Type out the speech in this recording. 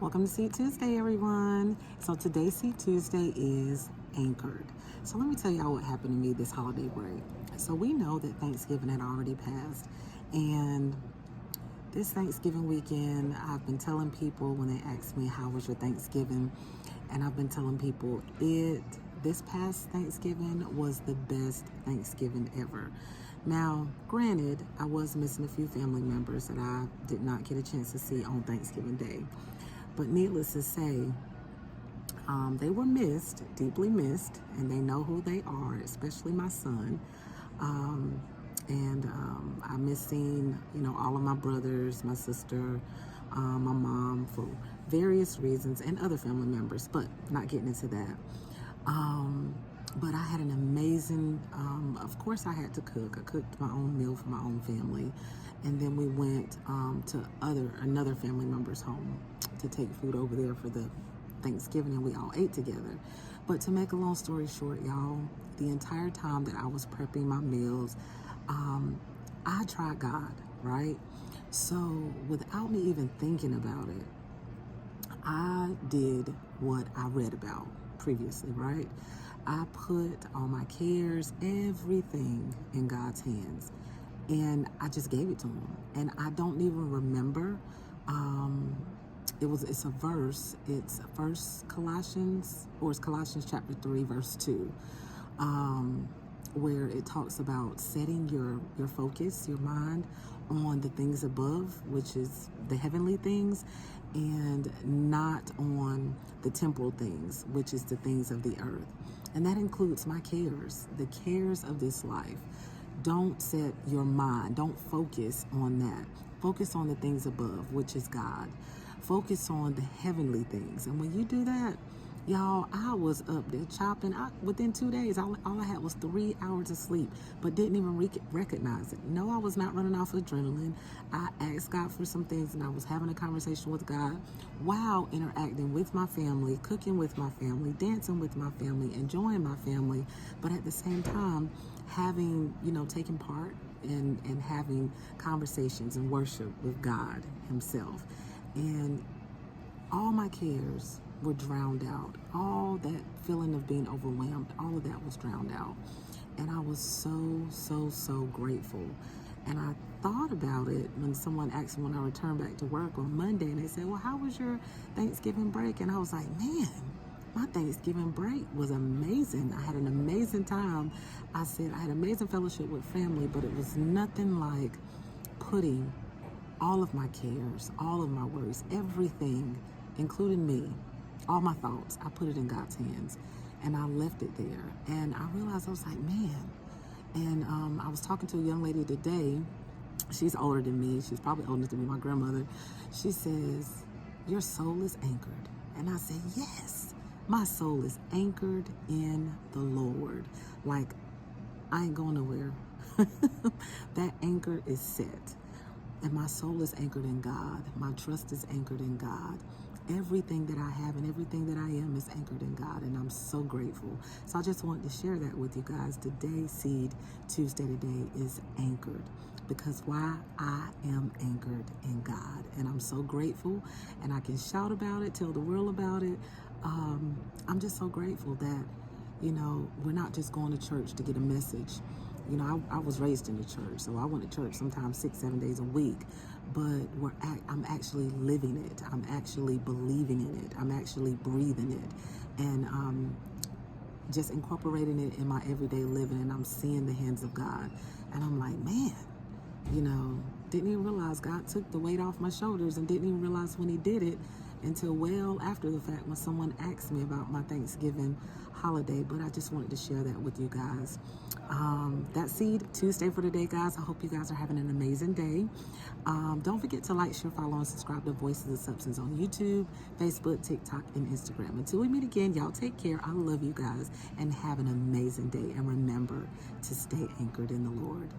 Welcome to Seed Tuesday, everyone. So today's Seed Tuesday is anchored. So let me tell y'all what happened to me this holiday break. So we know that Thanksgiving had already passed, and this Thanksgiving weekend, I've been telling people when they ask me how was your Thanksgiving, and I've been telling people this past Thanksgiving was the best Thanksgiving ever. Now, granted, I was missing a few family members that I did not get a chance to see on Thanksgiving Day. But needless to say, they were missed, deeply missed, and they know who they are, especially my son. I miss seeing, all of my brothers, my sister, my mom for various reasons, and other family members, but not getting into that. But I had an amazing, of course I had to cook. I cooked my own meal for my own family. And then we went to another family member's home to take food over there for the Thanksgiving, and we all ate together. But to make a long story short, y'all, the entire time that I was prepping my meals, I tried God, right? So without me even thinking about it, I did what I read about previously, right? I put all my cares, everything in God's hands, and I just gave it to him. And I don't even remember. It's a verse. It's Colossians chapter 3, verse 2, where it talks about setting your focus, your mind on the things above, which is the heavenly things, and not on the temporal things, which is the things of the earth. And that includes my cares, the cares of this life. Don't set your mind, don't focus on that. Focus on the things above, which is God. Focus on the heavenly things. And when you do that, y'all, I was up there chopping. Within 2 days, all I had was 3 hours of sleep, but didn't even recognize it. No, I was not running off adrenaline. I asked God for some things, and I was having a conversation with God while interacting with my family, cooking with my family, dancing with my family, enjoying my family, but at the same time, having, taking part and having conversations and worship with God himself. And all my cares were drowned out. All that feeling of being overwhelmed, all of that was drowned out. And I was so grateful. And I thought about it when someone asked me when I returned back to work on Monday, and they said, well, how was your Thanksgiving break? And I was like, man, my Thanksgiving break was amazing. I had an amazing time. I said I had amazing fellowship with family, but it was nothing like putting all of my cares, all of my worries, everything, including me, all my thoughts, I put it in God's hands, and I left it there. And I realized, I was like, man. And I was talking to a young lady today. She's older than me. She's probably old enough to be my grandmother. She says, your soul is anchored. And I said, yes, my soul is anchored in the Lord. Like, I ain't going nowhere. That anchor is set. And my soul is anchored in God. My trust is anchored in God. Everything that I have and everything that I am is anchored in God, and I'm so grateful. So I just wanted to share that with you guys. Today, Seed Tuesday today is anchored, because why? I am anchored in God, and I'm so grateful, and I can shout about it, tell the world about it. I'm just so grateful that, we're not just going to church to get a message. I was raised in the church, so I went to church sometimes 6-7 days a week, but I'm actually living it. I'm actually believing in it. I'm actually breathing it, and just incorporating it in my everyday living, and I'm seeing the hands of God, and I'm like, man, didn't even realize God took the weight off my shoulders, and didn't even realize when he did it until well after the fact, when someone asked me about my Thanksgiving holiday. But I just wanted to share that with you guys. That's Seed Tuesday for today, guys. I hope you guys are having an amazing day. Don't forget to like, share, follow, and subscribe to Voices of Substance on YouTube, Facebook, TikTok, and Instagram. Until we meet again, y'all take care. I love you guys, and have an amazing day. And remember to stay anchored in the Lord.